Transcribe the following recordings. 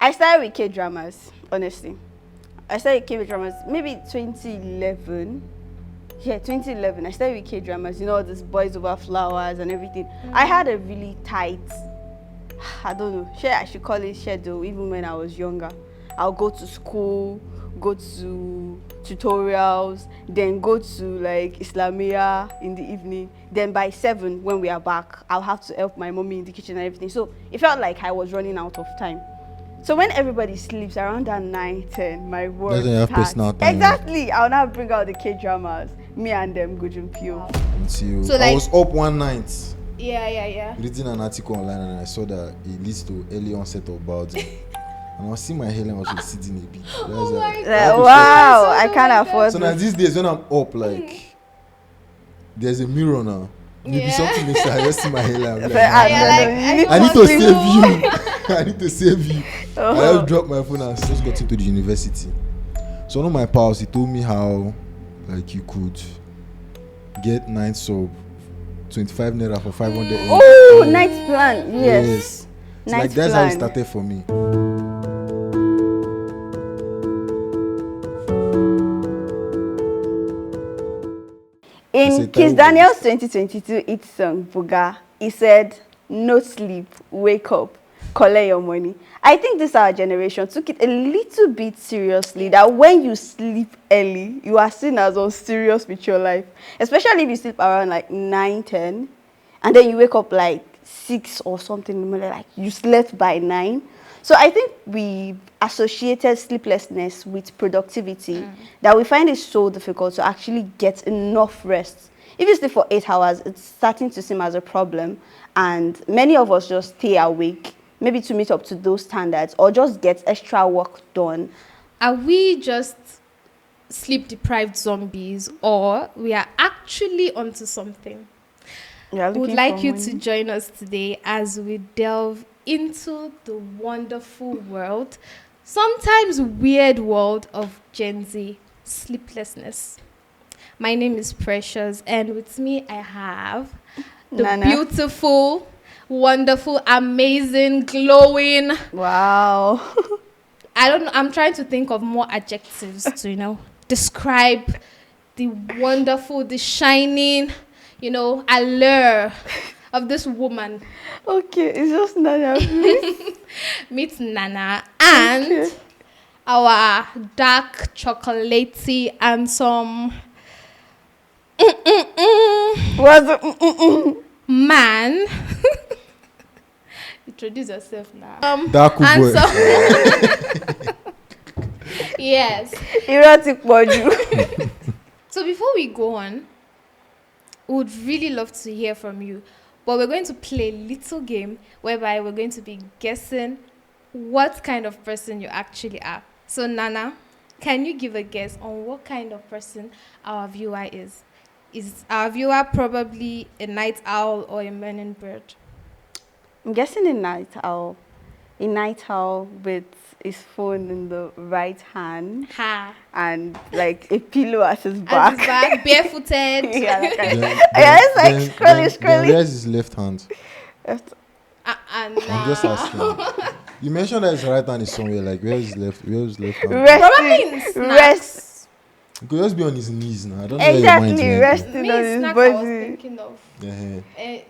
I started with K-dramas, honestly. I started with K-dramas maybe 2011. Yeah, 2011. I started with K-dramas, you know, all these boys over flowers and everything. I had a really tight, I don't know, I should call it schedule, even when I was younger. I'll go to school, go to tutorials, then go to like Islamia in the evening. Then by 7, when we are back, I'll have to help my mommy in the kitchen and everything. So it felt like I was running out of time. So when everybody sleeps around that 9, 10, my work doesn't have starts. personal time. Exactly. I'll now bring out the K-dramas. Me and them go jump you. So I was up one night. Yeah. Reading an article online and I saw that it leads to early onset of bowel disease. And I was seeing my hair and I was sitting a bit. Wow, I can't afford. So now these days when I'm up, like there's a mirror now. Maybe something inside. I just see my hairline. I need to save you. I need to save you. I just dropped my phone and just got into the university. So one of my pals, he told me how like you could get night sub 25 naira for 500. Oh, night plan. Yes. So like that's how it started for me. In Kiss Daniel's 2022 It song, Buga, he said, no sleep, wake up, collect your money. I think this our generation took it a little bit seriously, that when you sleep early, you are seen as unserious with your life. Especially if you sleep around like 9, 10, and then you wake up like 6 or something, like you slept by 9. So I think we associated sleeplessness with productivity, that we find it so difficult to actually get enough rest. If you sleep for 8 hours, it's starting to seem as a problem, and many of us just stay awake, maybe to meet up to those standards, or just get extra work done. Are we just sleep-deprived zombies, or we are actually onto something? Would like you to join us today as we delve into the wonderful world, sometimes weird world of Gen Z sleeplessness. My name is Precious, and with me I have the Nana. Beautiful, wonderful, amazing, glowing. Wow. I don't know. I'm trying to think of more adjectives to, describe the wonderful, the shining, allure of this woman. Okay, it's just Nana. Meet Nana and our dark, chocolatey, and some man. Introduce yourself now. Dark boy. Yes. Erotic body. So before we go on, we would really love to hear from you. But we're going to play a little game whereby we're going to be guessing what kind of person you actually are. So, Nana, can you give a guess on what kind of person our viewer is? Is our viewer probably a night owl or a morning bird? I'm guessing a night owl. A night owl with his phone in the right hand. Ha. And like a pillow at his back. At his back, barefooted. It's like scrolling. Where's his left hand? I'm just asking. You mentioned that his right hand is somewhere. Like where's left hand? Rest. He could just be on his knees now. I don't know exactly, resting on his snacks body. I was thinking of.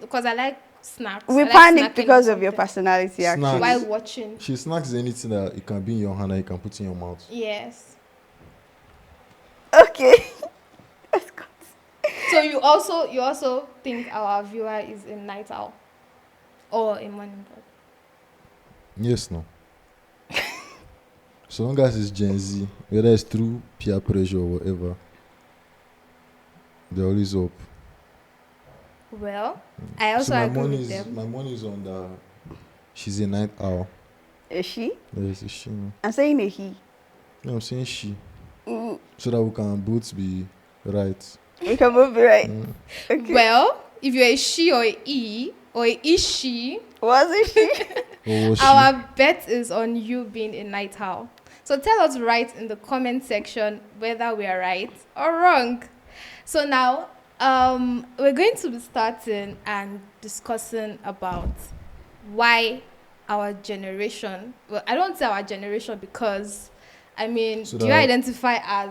Because I like snacks. We panic because of your personality, actually. Snacks. While watching. She snacks anything that it can be in your hand and you can put in your mouth. Yes. Okay. So you also think our viewer is a night owl or a morning bird? Yes, no. So long as it's Gen Z, whether it's through peer pressure or whatever, they're always up. Well, I also agree with them. My money is on the. She's a night owl. Is she? Yes, it's she. I'm saying a he. No, I'm saying she. So that we can both be right. We can both be right. Okay. Well, if you're a she or a he or a is she, was it she? Our bet is on you being a night owl. So tell us right in the comment section whether we are right or wrong. So now, we're going to be starting and discussing about why our generation, well, I don't say our generation because, I mean, So do you identify as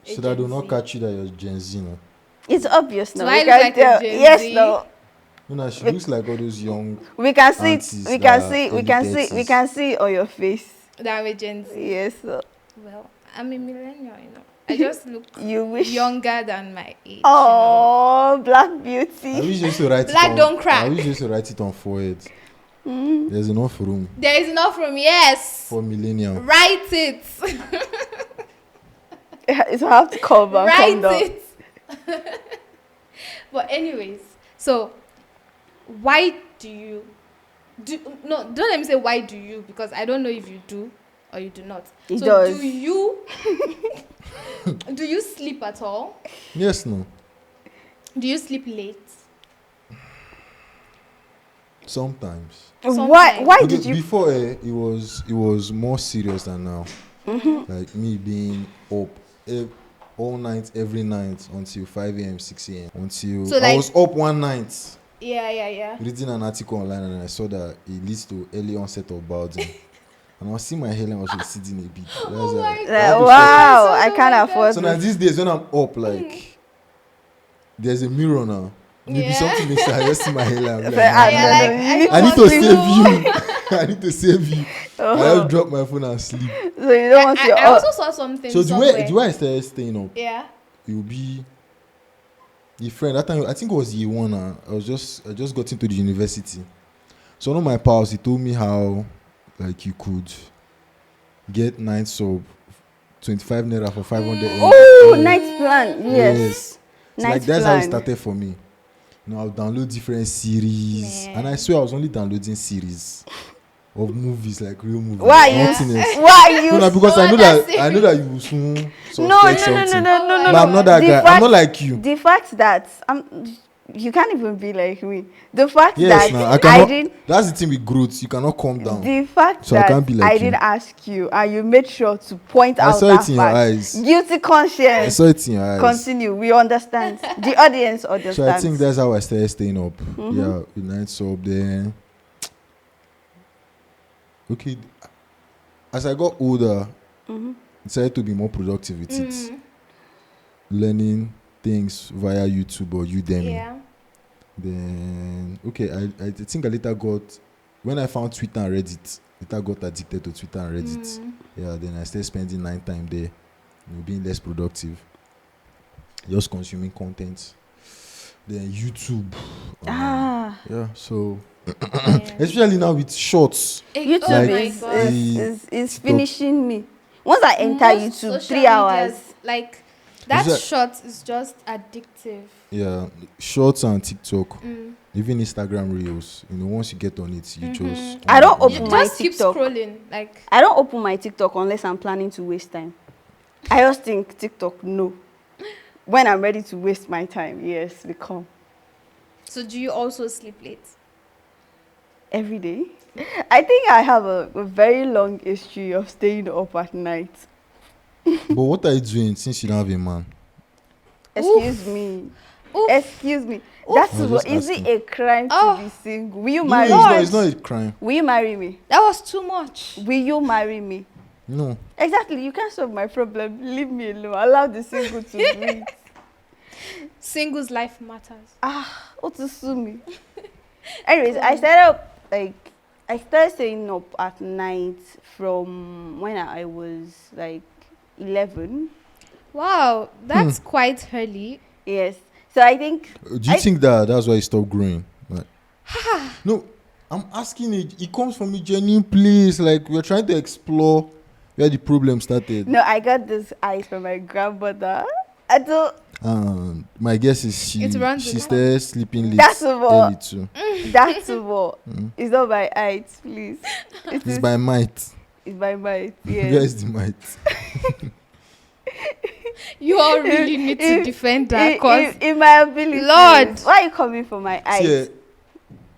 a so that I Gen do not Z? catch you that you're Gen Z now. It's obvious now. Do I We look can like tell. a Gen Yes, Z? no. You know, she looks like all those young We can see. aunties We that can are see. We early can see. 30s. We can see it on your face. That I'm a Gen Z. Yes. So. Well, I'm a millennial, you know. I just look You wish. younger than my age. Oh, Black I Beauty. wish just to write Black it on. don't crack. I wish just to write it on forehead. There's enough room There is enough room, yes. for millennial. Write it. It's have to cover. Write Calm down. it. But anyways, so why do you no, don't let me say why do you, because I don't know if you do or you do not. It so does. do you do you sleep at all? Yes, no. Do you sleep late? Sometimes. Why? Why Okay, did you? Before it was more serious than now. Like me being up all night, every night until 5 a.m., 6 a.m. Until So, I like- was up one night Yeah. reading an article online and I saw that it leads to early onset of balding. And I was seeing my hair and I was receding a bit. Oh my I God. had to Wow, So I don't can't like afford So now this. these days when I'm up, like there's a mirror now. Maybe Yeah. something makes I just see my hair. I'm like, But nah, Yeah, nah, like, nah. I need I need want to to- save you. I need to save you. I Oh. just drop my phone and sleep. So you don't want your. I also saw something So somewhere. the way I started staying up, Yeah. it will be a friend. That time I think it was year one. I just got into the university. So one of my pals, he told me how like you could get night sub 25 naira for 500 M. Oh, night plan. Yes. So Night like that's how it plan. started for me. You know, I'll download different series, Man. and I swear I was only downloading series of movies, like real movies. Why you? Nothing else. Why you? No, because So I know that's that you will soon No, suspect no, no, something. no. But I'm not that The guy. I'm fact- not like you. The fact that you can't even be like me. The fact Yes, that now I I cannot. didn't. That's the thing with growth. You cannot calm down. The fact So I that can't be like I you. didn't ask you and you made sure to point I out saw that it in your fact. eyes. Guilty I conscience. saw it in your eyes. Continue. We understand. The audience understands. So I think that's how I started staying up. Yeah, with night sub there. Okay, as I got older, I decided to be more productive with it. Learning things via YouTube or Udemy. Yeah. Then, okay, I think I later got, when I found Twitter and Reddit, later got addicted to Twitter and Reddit. Yeah, then I started spending 9 time there, being less productive. Just consuming content. Then YouTube. Yeah, so, especially now with shorts. YouTube Oh my Like, God. is TikTok. finishing me. Once I enter Most YouTube, social 3 hours. medias, like that that- short is just addictive. Yeah, shorts and TikTok. Even Instagram Reels. Once you get on it, you just... I don't You open my just keep TikTok. scrolling. Like, I don't open my TikTok unless I'm planning to waste time. I just think TikTok, no. When I'm ready to waste my time, yes, we come. so do you also sleep late? Every day. I think I have a very long history of staying up at night. But what are you doing since you don't have a man? Excuse me. Oof. Excuse me. I That's was what, just is it asking. a crime Oh. to be single? Will you No, marry it's me? not a crime. Will you marry me? That was too much. Will you marry me? No. Exactly. You can't solve my problem. Leave me alone. Allow the single to breathe. Singles life matters. What to sue me? Anyways, I started staying up at night from when I was like 11. Wow, that's quite early. Yes. So I think Do you think that's why you stopped growing? Like, no, I'm asking it. It comes from a genuine place. Like, we're trying to explore where the problem started. no, I got this eyes from my grandmother. I don't. My guess is It runs she in the started sleeping late That's what- early too. That's what. It's not by height, please. It's by might. It's by might. Where Yes. is the might? You all really need to defend that, because In my ability. Lord. Why are you coming for my eyes? See,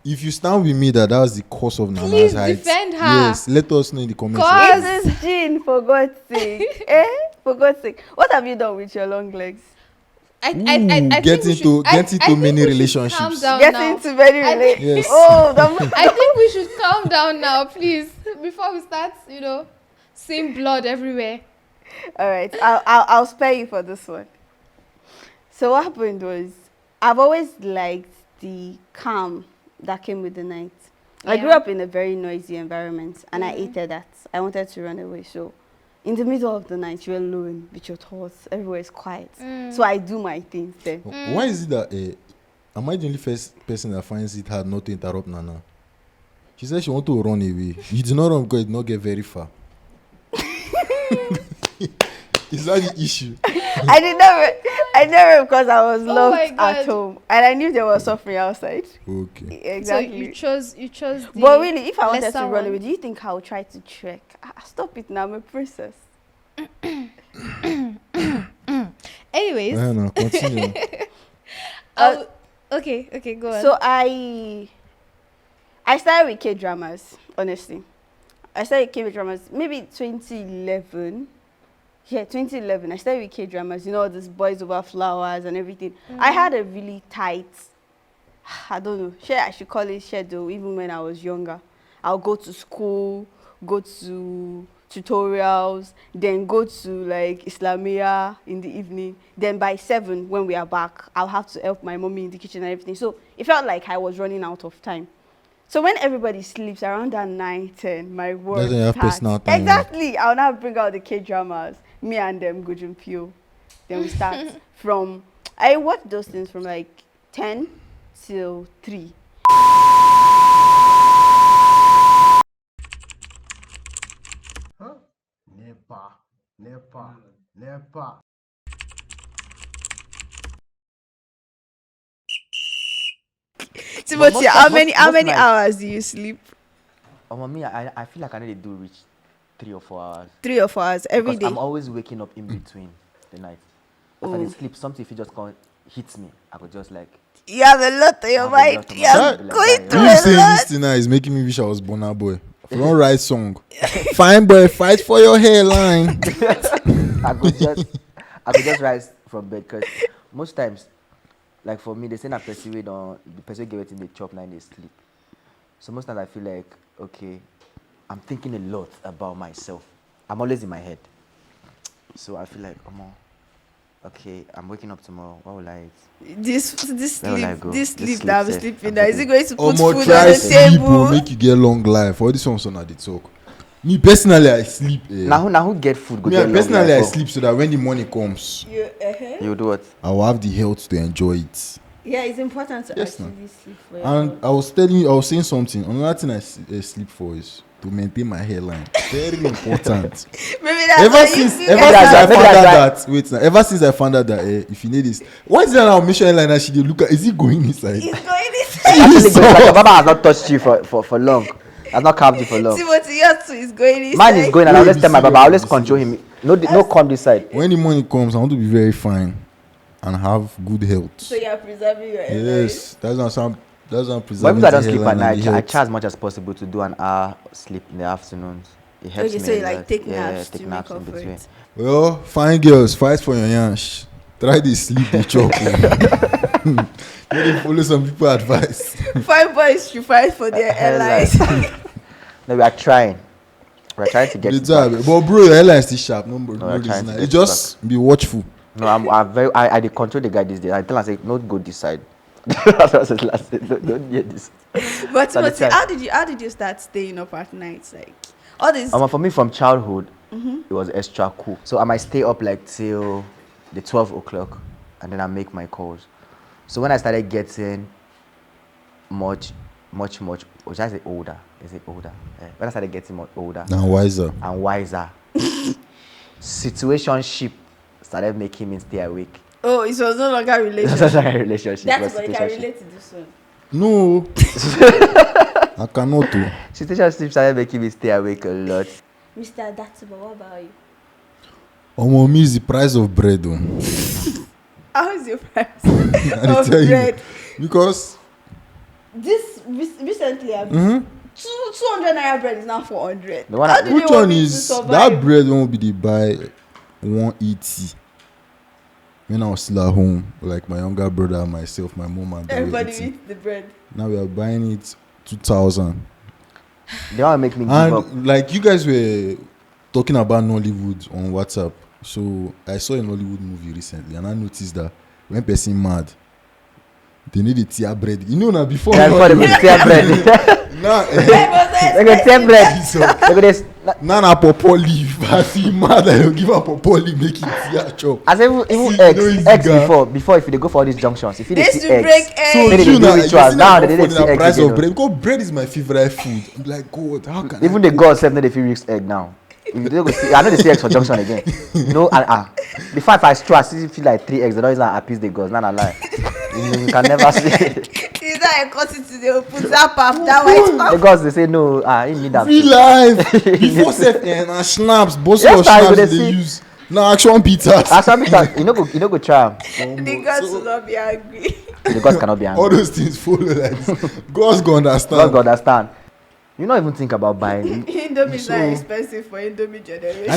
if you stand with me that was the cause of Nana's Please height, defend her. yes, let us know in the comments. Cause- section. This is Jean, for God's sake. For God's sake. What have you done with your long legs? Get into many relationships. Get into many relationships. Yes. I think we should calm down now, please, before we start, seeing blood everywhere. All right, I'll spare you for this one. So what happened was, I've always liked the calm that came with the night. I grew up in a very noisy environment, and I hated that. I wanted to run away. So in the middle of the night, you're alone with your thoughts. Everywhere is quiet. So I do my things then. Why is it that am I the only first person that finds it hard not to interrupt Nana? She said she want to run away. You do not run because it did not get very far. Is that the issue? I never because I was locked at home and I knew there was suffering outside. Okay. Exactly. So you chose the But really, if I wanted to run one. away, do you think I would try to trek? Stop it now, I'm a princess. Anyways. No, continue. Okay, go on. So I started with K-dramas, honestly. I started with K-dramas maybe 2011. Yeah, 2011. I started with K-dramas, all these boys over flowers and everything. I had a really tight, I don't know, I should call it schedule, even when I was younger. I'll go to school, go to tutorials, then go to like Islamia in the evening. Then by 7, when we are back, I'll have to help my mommy in the kitchen and everything. So it felt like I was running out of time. So when everybody sleeps around that 9, 10, my work Doesn't have personal time. Exactly. I'll now bring out the K-dramas. Me and them go jump you. Then we start from, I watch those things from like 10 till 3. Huh? Nepa. Timothy, how many hours do you sleep? Me, I feel like I need to do reach 3 or 4 hours. 3 or 4 hours every day. I'm always waking up in between the night. If I sleep, something if it just hits me, I could just like. You have a lot on your mind. You're going through You a saying lot. this thing now is making me wish I was Burna Boy. Don't write song. Fine boy, fight for your hairline. I could just rise from bed because most times, like for me, they say that the person get it in the chop 9 days sleep. So most times I feel like, okay, I'm thinking a lot about myself. I'm always in my head. So I feel like, okay, I'm waking up tomorrow. What will I eat? This sleep that I'm sleeping now, is it going to put Omo, food try on the sleep will table? make you get long life. All this one's on the talk. Me personally, I sleep. Now who get food? Go Me get personally, I long life. sleep so that when the money comes, You do what? I will have the health to enjoy it. Yeah, it's important to Yes, actually sleep for your And health. I was saying something. Another thing I sleep for is to maintain my hairline. Very important. Maybe that's Ever why since you ever since I found out that if you need this, why is it that I'll make sure hairline that she dey look at? Is it going inside? it's going this. Actually, good. Like your mama has not touched you for long. Has not carved you for long. Timothy, yours too is going inside. Mine is going, and I always tell my baba, I always Serious. control him. No come this side. When the money comes, I want to be very fine and have good health. So you are preserving your hairline. Yes, that's not But preserving if I don't the sleep at hairline and night, the I health. try as much as possible to do an hour sleep in the afternoons. It helps Okay, me. so you a like lot. take naps take to naps make in up for between. it. Well, fine girls, fight for your yansh. Try this sleep, the chop. Maybe follow some people advice. 5 boys should fight for their hairlines. No, we are trying. We're trying to get The it job, back. but bro, your hairline is still sharp. No, bro, No, no we're trying reason. to It get it just be watchful. No, I dey control the guy these days. I tell him, I say, no, go this side. That's what I said last day. Don't hear this. But So Timothy, the how did you start staying up at night? Like all this. For me, from childhood, it was extra cool. So I might stay up like till the 12 o'clock, and then I make my calls. So when I started getting much, or should I say older? Is it older? Yeah. When I started getting much older Now wiser. and wiser, situationship started making me stay awake. Oh, it was no longer It relationship. was like a relationship. That's it was what you can situationship. relate to this one. No, I cannot. Do. Situationship started making me stay awake a lot. Mr. Datuba, what about you? Me is the price of bread. Oh. How is your price I dey of tell you bread? because This recently, 200 naira bread is now 400. The one How I- do they which want one me to is survive? that bread? Won't be the buy 180. when I was still at home, like my younger brother, myself, my mom, and dad. Everybody eats the bread. Now we are buying it 2,000. They want to make me give And up. like you guys were talking about Nollywood on WhatsApp, so I saw a Nollywood movie recently, and I noticed that when person mad, they need a tear bread. You know now before. Yeah, before they go tear bread. Nah, They go tear bread. They go this. na pawpaw leaf. I see mad that you give a pawpaw leaf make it tear chop. As even See, eggs no easy, before if they go for all these junctions, if you They see should eggs, break So eggs. Maybe they you do know, rituals. Now they they didn't see eggs price again, of bread because bread is my favorite food. I'm like, God, how can even I the gods have not the few egg now. If you don't go see, I know they see eggs for junction again. No, before if I straw, I still feel like 3 eggs. They don't even appease the gods. Not a lie. You can never see. Is that a cut it to the put that pap, that white pap? The gods they say no. You need that. Real life before set and snaps, both Yes, of I snaps would they see. use. Now action pizzas. As some people, you know go try 'em. The gods will not be angry. The gods cannot be All angry. those things follow like this. God's gonna God understand. go understand. You don't even think about buying. Indomie is not So- expensive for Indomie generation.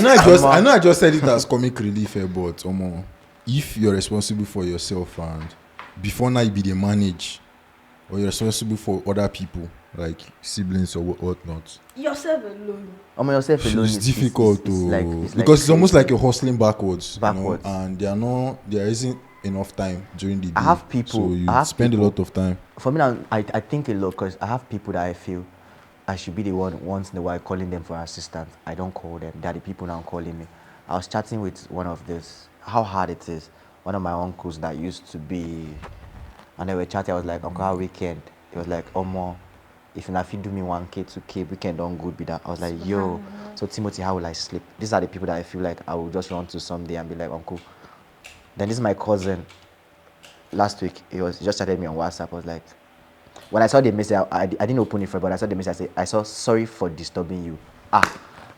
I know I just said it as comic relief, but if you're responsible for yourself and before now you be the manage, or you're responsible for other people like siblings or whatnot, Yourself alone. Yourself alone it's is difficult it's to like because it's almost crazy. like you're hustling backwards. Backwards. And there isn't enough time during the day. I have people- so you I have spend people- a lot of time. For me now, I think a lot because I have people that I feel I should be the one once in a while calling them for assistance. I don't call them. They're the people now calling me. I was chatting with one of this, how hard it is. One of my uncles that used to be, and they were chatting. I was like, Uncle, how weekend? He was like, Omo, if you do me 1K, 2K, weekend don't good be that. I was like, yo, so Timothy, how will I sleep? These are the people that I feel like I will just run to someday and be like, Uncle. Then this is my cousin. Last week, he just chatted me on WhatsApp. I was like, when I saw the message, I didn't open it for, but I saw the message. I saw sorry for disturbing you.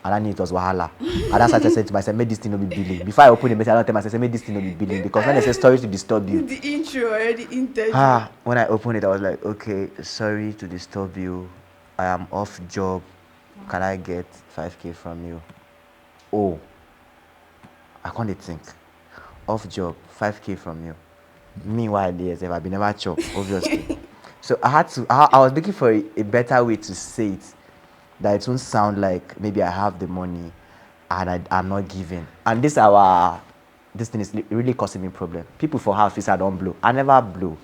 And I knew it was wahala. And that's what I said to myself, make this thing not be billing. Before I open the message, I don't tell myself, make this thing not be billing. Because when they say sorry to disturb you, The intro already intention. when I opened it, I was like, okay, sorry to disturb you. I am off job. Can I get 5K from you? Oh, I can't think. Off job, 5K from you. Meanwhile, I've been never chop, obviously. So I was looking for a better way to say it, that it won't sound like maybe I have the money and I'm not giving. And this thing is really causing me problem. People for half is I don't blow. I never blow.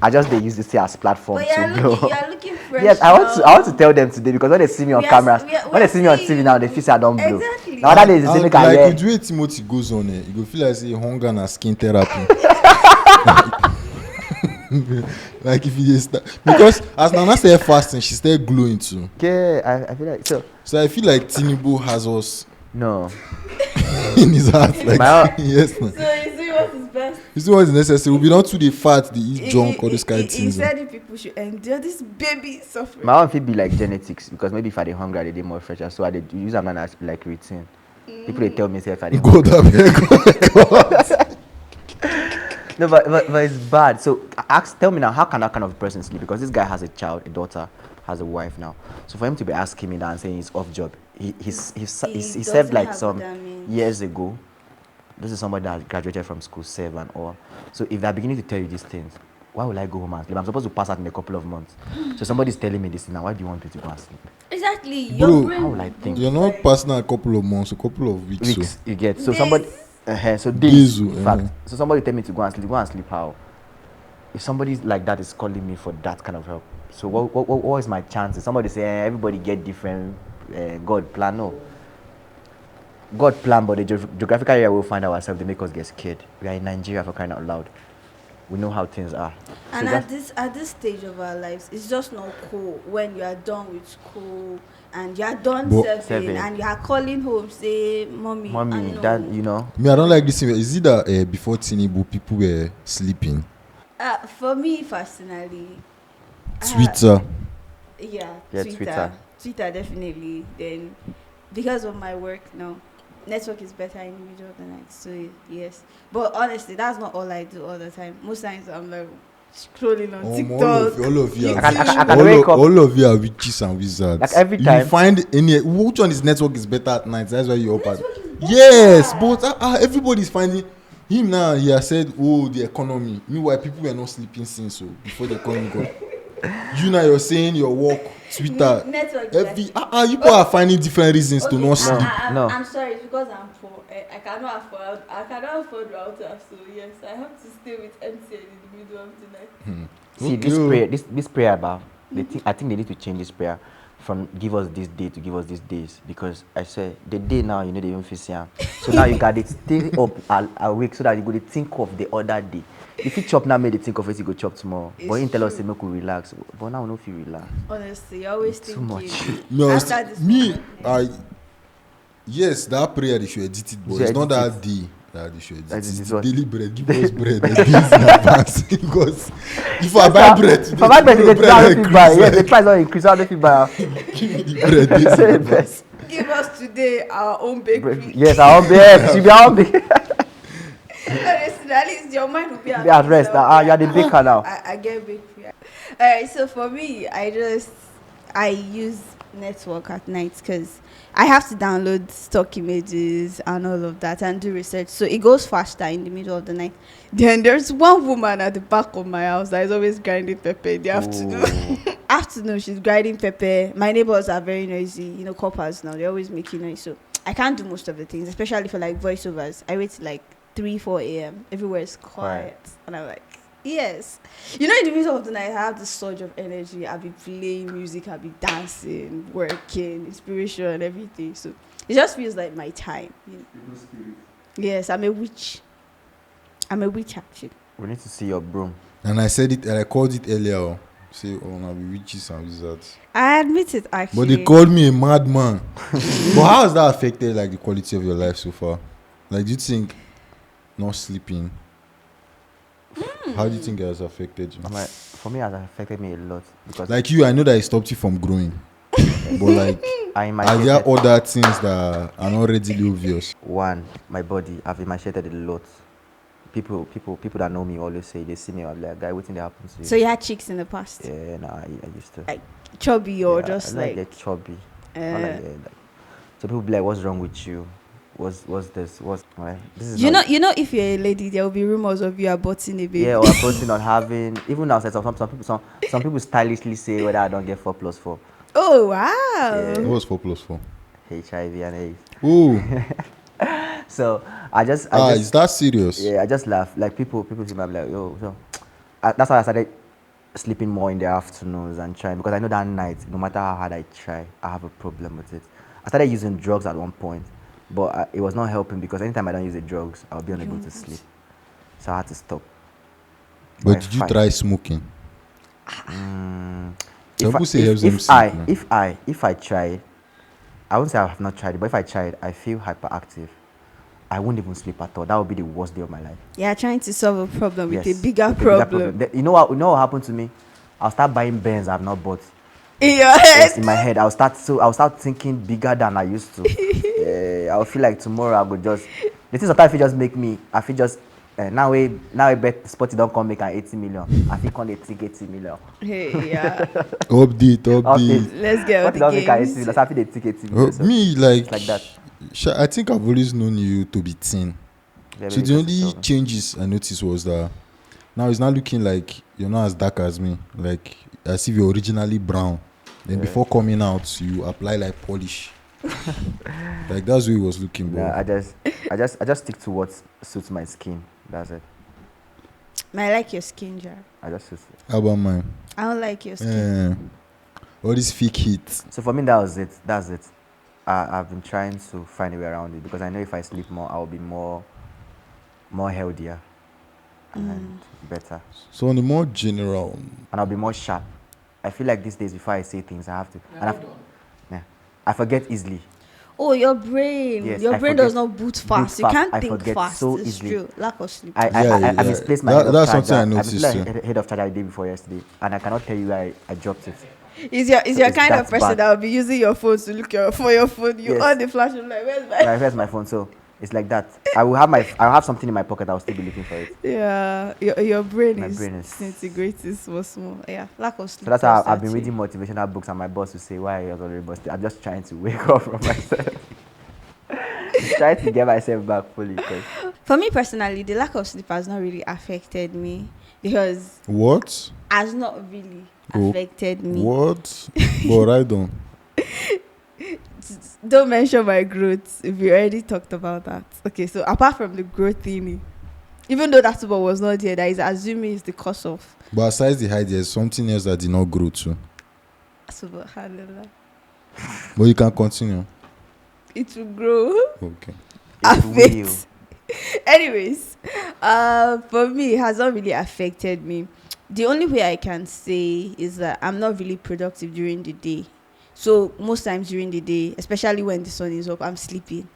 I just they use this as platform But to blow. you're looking fresh. Yes, I want to tell them today because when they see me on cameras, when they see me on TV now, they feel say I don't blow. Exactly. Now that is the same And thing. like the way Timothy goes on it, you go feel like say hunger and skin therapy. Like if you just because as Nana started fasting, she started glowing too. Yeah, I feel like so. So I feel like Tinubu has us No, in his heart. Like My- yes, man. So you see what is best? You see what is necessary. We'll be not too the fat, the eat junk, all those kind of He things. said if people should endure this baby suffering. my own feel be like genetics because maybe if I dey hungry, I dey more fresher. So I dey use them as like routine. People they tell me say if I dey God, God. No, but it's bad. So tell me now, how can that kind of person sleep? Because this guy has a child, a daughter, has a wife now. So for him to be asking me that and saying he's off job, he doesn't served like have some what that means. years ago. This is somebody that graduated from school, serve and all. So if they're beginning to tell you these things, why will I go home and sleep? I'm supposed to pass out in a couple of months. So somebody's telling me this thing now. Why do you want me to go and sleep? Exactly. Bro, Your brain. How will I think? You're not passing a couple of months, a couple of weeks. Weeks So. you get. So Days. somebody so Days, days, in fact. uh-huh. So somebody tell me to go and sleep how? If somebody like that is calling me for that kind of help, so what is my chances? Somebody say everybody get different God plan. No, God plan, but the geographical area we'll find ourselves, they make us get scared. We are in Nigeria, for crying out loud. We know how things are. And So at this stage of our lives, it's just not cool when you are done with school and you are done But- serving and you are calling home say, mommy, I mommy, know." dad, you know. Me, I don't like this thing. Is it that before Tinubu, people were sleeping? For me personally, Twitter. yeah, Yeah, Twitter definitely. Then because of my work now, network is better in the middle of the night. So yes, but honestly, that's not all I do all the time. Most times I'm like scrolling on TikTok. All of you, I can wake up. all of you are witches and wizards. Like every you time. find any which one is network is better at night. That's why you're up at. Network is better. Yes, but everybody's finding him now, he has said, oh, the economy. Meanwhile, people were not sleeping since so before the economy got. You now, you're saying your work, Twitter, network. people are finding different reasons to not sleep. I'm sorry, it's because I'm poor. I cannot afford router, so yes, I have to stay with MTN in the middle of the night. See, this prayer about I think they need to change this prayer from give us this day to give us these days, because I say the day now they even feel so now you got it stay up a week so that you go to think of the other day. If you chop now, maybe think of it, you go chop tomorrow. But you tell us to make we relax. But now we don't feel relax. Honestly, I always think too much. No, yes, that prayer they should edit it, but it's not that day that they should edit it. It's the daily bread. Give us bread and days in advance. Because if I buy bread today, yes, the price don't increase. How do you buy? Give me the bread days in advance. Give us today our own bakery. Yes, our own bakery. Should be our own bakery. Honestly, at least your mind will be at rest. You are the baker now. I get bakery. Alright, so for me, I use network at night because I have to download stock images and all of that and do research, so it goes faster in the middle of the night. Then there's one woman at the back of my house that is always grinding pepper in the afternoon. She's grinding pepper. My neighbors are very noisy, coppers now, they're always making noise, so I can't do most of the things, especially for like voiceovers. I wait till like 3-4 a.m. everywhere is quiet. And I'm like, yes, in the middle of the night I have this surge of energy. I'll be playing music, I'll be dancing, working, inspiration and everything, so it just feels like my time. Yes, I'm a witch actually. We need to see your broom. And I said it, and I called it earlier. Say, now we witches and wizards. I admit it actually. But they called me a madman. But how has that affected like the quality of your life so far? Like, do you think not sleeping, how do you think it has affected you? For me, it has affected me a lot, because like I know that it stopped you from growing. But like, are there other things that are not readily obvious? One, my body, I've emaciated a lot. People that know me always say, they see me, I'm like, guy, waiting that happens to you. So you had chicks in the past? Yeah, no, I used to. Like chubby or just like chubby. So people be like, what's wrong with you? What's this? This is if you're a lady, there will be rumors of you aborting a baby. Yeah, or aborting, or having, even outside, some people stylishly say whether I don't get 4+4. Oh wow! Yeah. What was 4+4? HIV and AIDS. Ooh. So I just is that serious? Yeah, I just laugh. Like people see me, I'm like, yo. So that's why I started sleeping more in the afternoons and trying, because I know that night, no matter how hard I try, I have a problem with it. I started using drugs at one point, but it was not helping, because anytime I don't use the drugs, I'll be unable to sleep. So I had to stop. But did you try smoking? If I tried, I won't say I have not tried it, but if I tried, I feel hyperactive. I won't even sleep at all. That would be the worst day of my life. Yeah, trying to solve a problem with a bigger problem. You know what happened to me? I'll start buying Benz I've not bought. In your head? Yes, in my head. I'll start thinking bigger than I used to. I'll feel like tomorrow I would just. The thing sometimes just make me. I feel just. Now I bet Spotty don't come make an 80 million. I think on they take 80 million. Hey, yeah. Update. Let's get out the games. Let's have the ticket. Me like that. I think I've always known you to be thin. So the only changes I noticed was that now it's not looking like you're not as dark as me. Like as if you're originally brown. Then before coming out, you apply like polish. Like that's what it was looking. Yeah, I just stick to what suits my skin. That's it. I like your skin, Jar. How about mine? I don't like your skin. All this fake heat. So for me, that's it. I've been trying to find a way around it, because I know if I sleep more, I'll be more healthier and better. So on the more general, and I'll be more sharp. I feel like these days before I say things, I have to. I forget easily. Oh, your brain. Yes, your brain does not boot fast. You can't think fast. So it's easily. true. Lack of sleep. I misplaced my head of that's charger. something I noticed I misplaced head of charger the day before yesterday, and I cannot tell you where I dropped it. Is your kind of person that will be using your phone to look for your phone? You on the flash, I'm like, where's my phone? So it's like that. I'll have something in my pocket. I'll still be looking for it. Yeah, your brain is disintegrating small. Yeah, lack of sleep. So that's how I've been reading motivational books, and my boss will say, "Why are you already busted?" I'm just trying to wake up from myself. Trying to get myself back fully. For me personally, the lack of sleep has not really affected me because What? has not really affected me. What? But I don't. Don't mention my growth if we already talked about that. Okay, so apart from the growth thing, even though that one was not there, that is assuming is the cause of. But aside the height, there's something else that did not grow too. Subhanallah. But you can continue. It will grow. Okay. Affect. Anyways, for me, it has not really affected me. The only way I can say is that I'm not really productive during the day. So most times during the day, especially when the sun is up, I'm sleeping.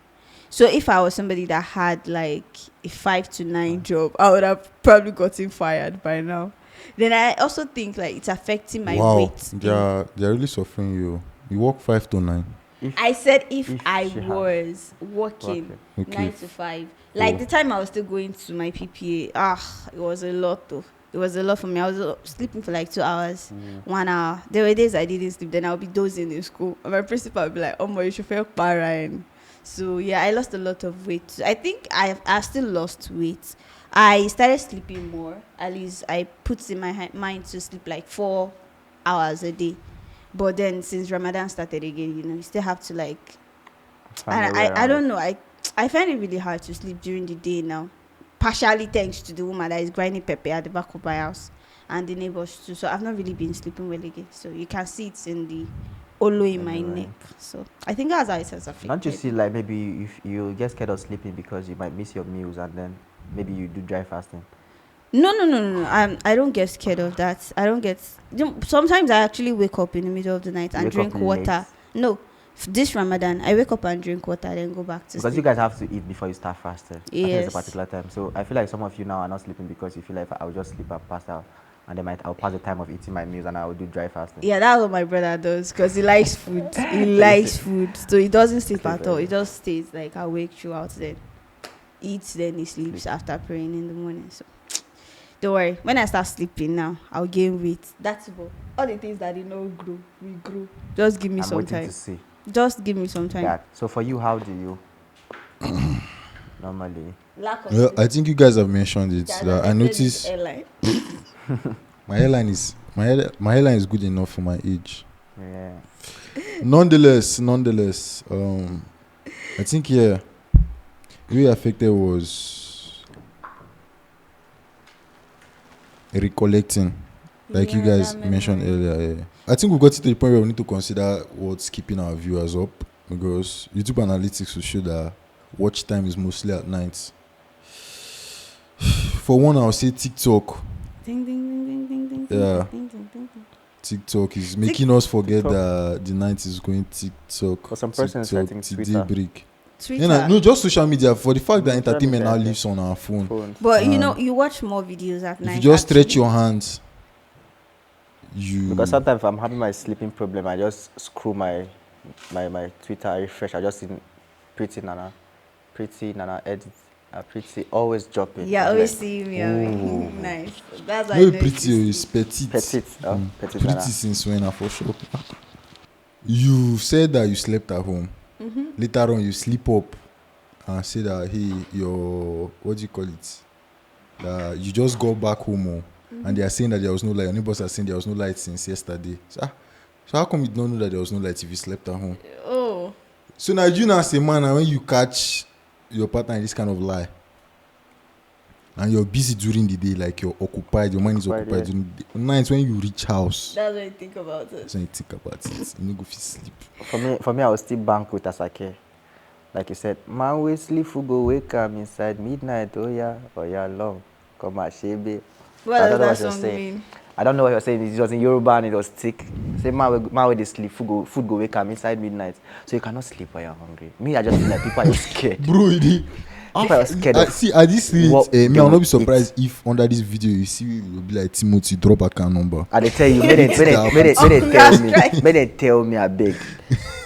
So if I was somebody that had like a 5 to 9 job, I would have probably gotten fired by now. Then I also think like it's affecting my weight. They're really suffering you. You work 5 to 9. I said if I was working Okay. 9 to 5. Like the time I was still going to my PPA, it was a lot though. It was a lot for me. I was sleeping for like 2 hours, 1 hour. There were days I didn't sleep. Then I'll be dozing in school. And my principal would be like, "Oh my, you should feel parain." So yeah, I lost a lot of weight. I think I've still lost weight. I started sleeping more. At least I put in my mind to sleep like 4 hours a day. But then since Ramadan started again, you still have to like. I don't know. I find it really hard to sleep during the day now. Partially thanks to the woman that is grinding pepper at the back of my house and the neighbors too. So I've not really been sleeping well again. So you can see it's in the olo in my neck. So I think that's how it has affected. Don't you see like maybe if you get scared of sleeping because you might miss your meals and then maybe you do dry fasting? No. I don't get scared of that. I don't get. Sometimes I actually wake up in the middle of the night and drink water. Late. No. This Ramadan, I wake up and drink water, then go back to sleep. Because you guys have to eat before you start fasting. Yes. At a particular time. So I feel like some of you now are not sleeping because you feel like I'll just sleep and pass out. And then I'll pass the time of eating my meals and I will do dry fasting. Yeah, that's what my brother does because he likes food. He likes food. So he doesn't sleep at all. He just stays like awake throughout then. Eats, then he sleeps after praying in the morning. So don't worry. When I start sleeping now, I'll gain weight. That's all the things that did not grow, we grow. Just give me some time. To see. Just give me some time. Yeah. So for you, how do you normally? Well, I think you guys have mentioned it. I noticed my hairline is good enough for my age. Yeah. Nonetheless, I think the way affected was recollecting, like you guys mentioned earlier. Yeah. I think we got to the point where we need to consider what's keeping our viewers up because YouTube analytics will show that watch time is mostly at night. For one, I'll say TikTok. Ding, ding, ding, ding, ding, ding, Yeah. ding, ding, ding, ding. TikTok is making us forget that the night is going TikTok. For some persons, I think to Twitter. daybreak. Twitter. No, just social media. For the fact that entertainment now lives on our phone. But you watch more videos at night. If you just stretch your hands, because sometimes if I'm having my sleeping problem, I just scroll my Twitter, I refresh. I just see pretty Nana edit, pretty always dropping. Yeah, always see me. Nice. That's why. Maybe pretty is petite. Petite Pretty Nana. since when for sure. You said that you slept at home. Mm-hmm. Later on, you sleep up and say that your what do you call it? That you just go back home. And they are saying that there was no light. Your neighbors are saying there was no light since yesterday. So how come you don't know that there was no light if you slept at home? Oh. So now you now say, man, and when you catch your partner in this kind of lie, and you're busy during the day, like you're occupied, your mind is occupied during the day. Nights when you reach house. That's when you think about it. That's when you think about it. You no go fit sleep. For me, I will still bank with Asake. Like you said, man, we sleep, we go wake up inside midnight. Oh yeah, long. Come on, shebe. What does that song mean? I don't know what you're saying. It was in Yoruba and it was thick. Say, man, where they sleep, food go wake up inside midnight. So you cannot sleep while you're hungry. Me, I just feel like people are just scared. Bro, people are scared. See, at this rate, me, I'll not be surprised if under this video you see you'll be like Timothy, drop a account number. And they tell you, when they tell me, I beg.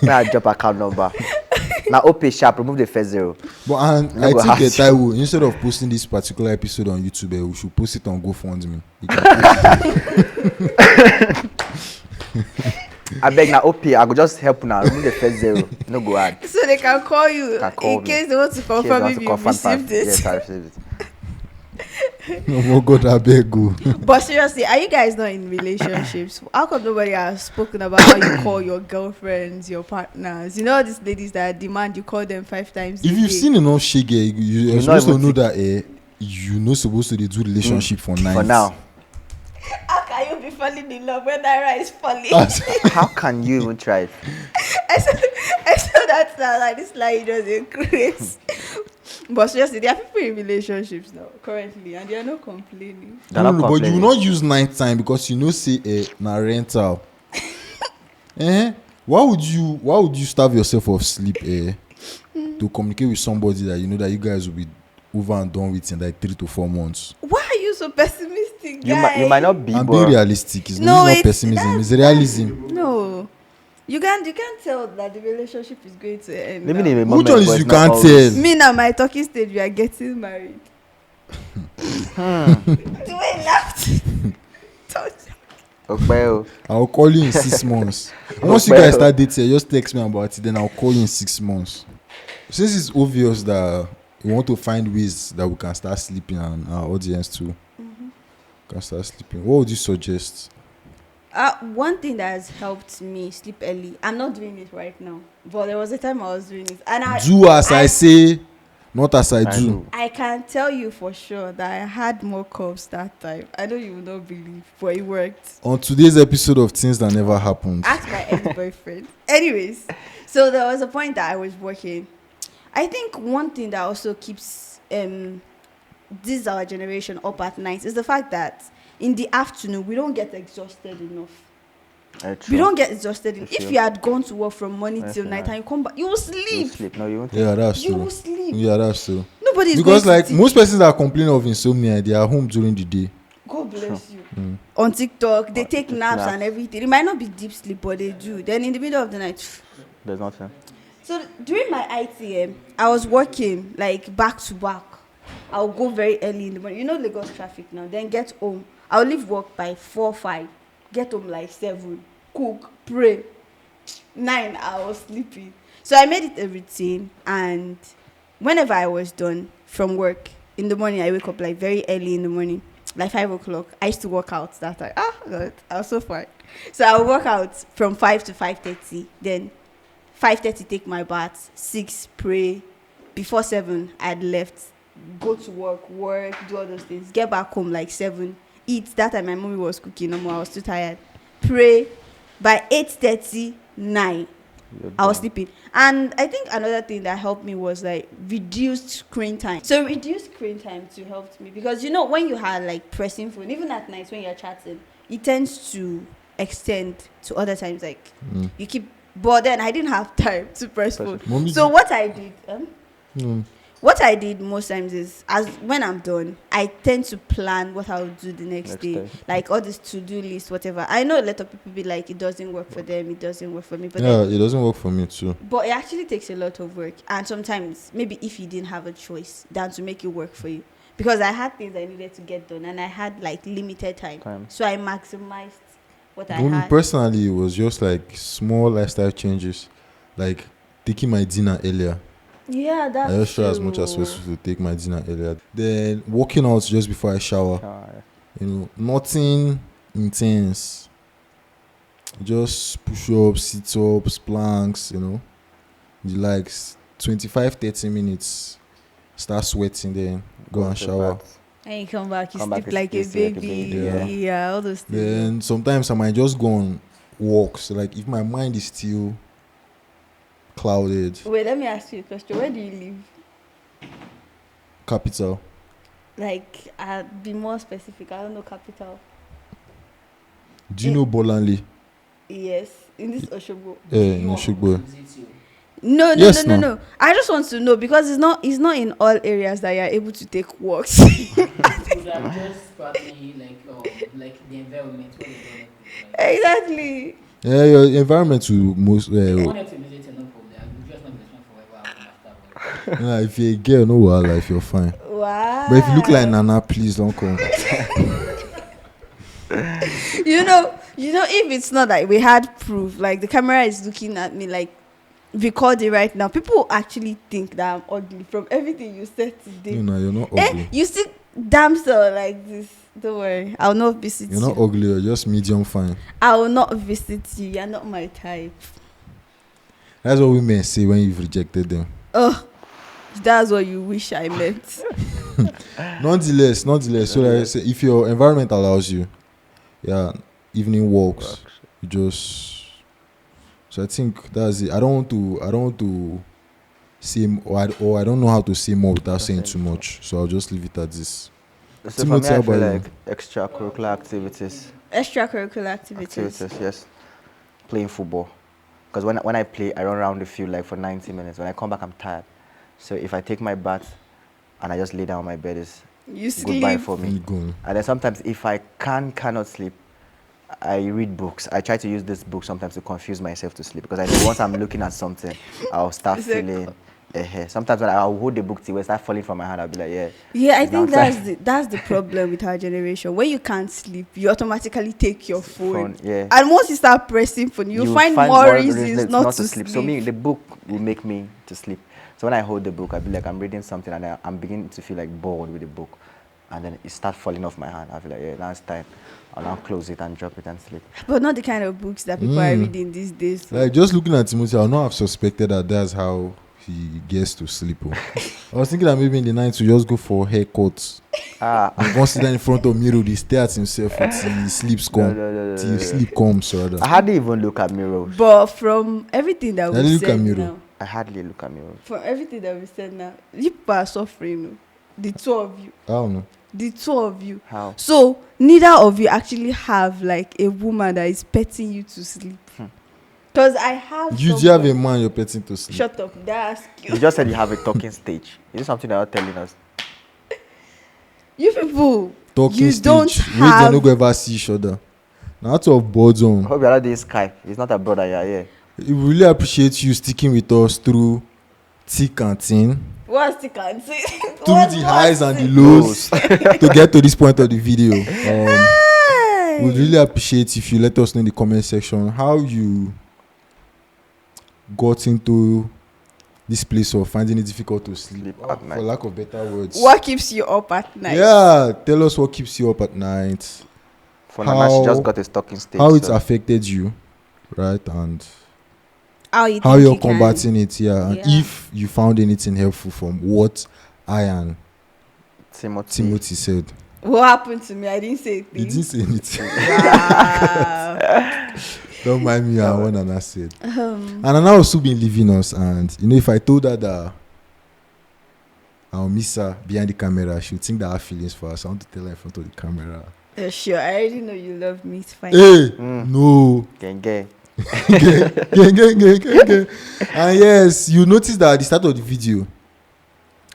When I drop account number. Now, OP sharp, remove the first zero. But I think Taiwo, instead of posting this particular episode on YouTube, we should post it on GoFundMe. I beg now, OP, I go just help now. Remove the first zero. No go add. So they can call you call in case they want to confirm if you received it. Yes, I received it. Oh God, I beg you. But seriously, are you guys not in relationships? How come nobody has spoken about how you call your girlfriends, your partners? You know, these ladies that demand you call them 5 times. If you've seen enough shege, you're supposed to know that you're not supposed to do relationship for nights. For now. How can you be falling in love when Naira is falling? How can you even try it? I saw that like this line doesn't create. But seriously, there are people in relationships now currently, and they are not complaining. No, but you will not use night time because you know say na rental. Why would you starve yourself of sleep to communicate with somebody that you know that you guys will be over and done with in like 3 to 4 months? Why are you so pessimistic, guy? You might not be. I'm being realistic. It's not pessimism. It's realism. No. You can't tell that the relationship is going to end. Maybe in a Which moment, one is you can't tell? Me now, my talking stage, we are getting married. The way he laughed. Okay. I'll call you in 6 months. Once you guys start dating, just text me about it. Then I'll call you in 6 months. Since it's obvious that we want to find ways that we can start sleeping, and our audience too can start sleeping, what would you suggest? One thing that has helped me sleep early, I'm not doing it right now, but there was a time I was doing it, and I say, not as I do. I can tell you for sure that I had more cups that time. I know you will not believe, but it worked. On today's episode of Things That Never Happened, Ask my ex-boyfriend. Anyways, so there was a point that I was working. I think one thing that also keeps this our generation up at night is the fact that in the afternoon we don't get exhausted enough. We don't get exhausted enough. If you had gone to work from morning till night and you come back, you will sleep. No, you won't. Yeah, that's true. You will sleep. Yeah, that's true. Nobody's because going like to most persons that complain of insomnia, they are home during the day. God bless you. On TikTok, they take naps and everything. It might not be deep sleep, but they do. Then in the middle of the night, there's nothing. So during my ITM, I was working like back to back. I'll go very early in the morning. You know Lagos traffic now. Then get home. I'll leave work by 4, 5. Get home like 7. Cook, pray. 9, I was sleeping. So I made it a routine. And whenever I was done from work in the morning, I wake up like very early in the morning, like 5 o'clock. I used to work out that time. God, I was so fine. So I'll work out from 5 to 5:30. Then 5:30 take my bath. 6 pray. Before 7 I'd left. Go to work, do all those things. Get back home like 7. Eat. That time my mommy was cooking. No more. I was too tired. Pray. By 8:30, 9. I was sleeping. And I think another thing that helped me was like reduced screen time. So reduced screen time too helped me because you know when you had like pressing phone, even at night when you're chatting, it tends to extend to other times. Like you keep. But then I didn't have time to press phone. So what I did. What I did most times is, as when I'm done, I tend to plan what I'll do the next day. Like all this to-do list, whatever. I know a lot of people be like, it doesn't work for them, it doesn't work for me. But yeah, it doesn't work for me too. But it actually takes a lot of work. And sometimes, maybe if you didn't have a choice, than to make it work for you. Because I had things I needed to get done, and I had like limited time. So I maximized what I had. Personally, it was just like small lifestyle changes. Like taking my dinner earlier. Yeah, that's I just try as much as possible to take my dinner earlier. Then walking out just before I shower. You know, nothing intense. Just push-ups, sit-ups, planks, you know. The likes 25-30 minutes. Start sweating, then go and shower. And you come back, you sleep like a baby. Yeah, all those things. Then sometimes I might just go on walks. Like if my mind is still clouded. Wait, let me ask you a question. Where do you live? Capital. Like, be more specific. I don't know capital. Do you know Bolanle? Yes, in this Oshogbo. In Oshogbo. No. I just want to know because it's not in all areas that you are able to take walks. It would have just probably like the environment. Exactly. Yeah, your environment will most. If you're a girl, no wahala. If you're fine. Wow. But if you look like Nana, please don't come. You know, You know, if it's not like we had proof, like the camera is looking at me, like recording right now, people will actually think that I'm ugly from everything you said today. You know, you're not ugly. You see, damn so like this. Don't worry, I'll not visit you. You're not ugly, you're just medium fine. I will not visit you. You're not my type. That's what women say when you've rejected them. Oh, that's what you wish I meant. Nonetheless. So like I say, if your environment allows you, evening walks. You just. So I think that's it. I don't want to say or I don't know how to say more without saying too much. So I'll just leave it at this. So for me, I feel like extracurricular activities. Extracurricular activities. Yes. Playing football. Because when I play, I run around the field like for 90 minutes. When I come back, I'm tired. So if I take my bath and I just lay down on my bed, it's goodbye for me. And then sometimes if I cannot sleep, I read books. I try to use this book sometimes to confuse myself to sleep. Because I know once I'm looking at something, I'll start feeling... Sometimes when I'll hold the book till it start falling from my hand, I'll be like, I think that's the problem with our generation. When you can't sleep, you automatically take your phone. And once you start pressing phone, you find more reasons not to sleep. So me, the book will make me to sleep. So when I hold the book, I'll be like, I'm reading something and I'm beginning to feel like bored with the book. And then it starts falling off my hand. I'll be like, now it's time. I'll now close it and drop it and sleep. But not the kind of books that people are reading these days. So. Like just looking at Timothy, I would not have suspected that that's how he gets to sleep. I was thinking that maybe in the night to just go for haircuts. And go sit down in front of mirror, he stare at himself until he sleeps come. Till sleep comes, rather. I hardly even look at mirrors. But from everything that we said now, I hardly look at mirrors. From everything that we said now, you people are suffering. The two of you. I don't know. The two of you. How? So neither of you actually have like a woman that is petting you to sleep. Because I have. You do have a man you're petting to sleep. Shut up. That's you just said you have a talking stage. Is this something that you're telling us? You people. Talking you stage. Don't have. They don't go ever see each other. Now out of boredom. I hope you're not doing Skype. It's not a brother you're here. We really appreciate you sticking with us through thick and thin. What's thick and thin? Through the highs and the lows to get to this point of the video. We'd really appreciate if you let us know in the comment section how you got into this place of finding it difficult to sleep at night. For lack of better words. What keeps you up at night? Yeah, tell us what keeps you up at night. For now, she just got a stalking stage. How it's affected you, right? And how you're combating it, and if you found anything helpful from what I and Timothy said. What happened to me? I didn't say anything. You didn't say anything. Wow. Don't mind me, what Nana said. And Nana also been leaving us, and if I told her that I'll miss her behind the camera, she would think that I have feelings for her. So I want to tell her in front of the camera. Sure, I already know you love me. It's fine. Hey, no. Gang. And yes, you noticed that at the start of the video,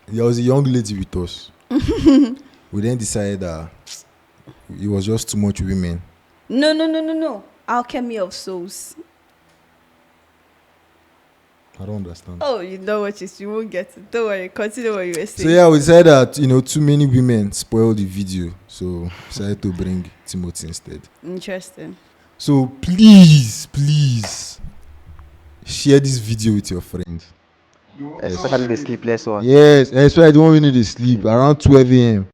there was a young lady with us. We then decided that it was just too much women. No. Alchemy of souls. I don't understand. Oh, you know what is you won't get it. Don't worry, continue what you were saying. So we decided that too many women spoiled the video, so decided to bring Timothy instead. Interesting. So please share this video with your friends. Especially the sleepless one. Yes, especially the one we need to sleep around 12 a.m.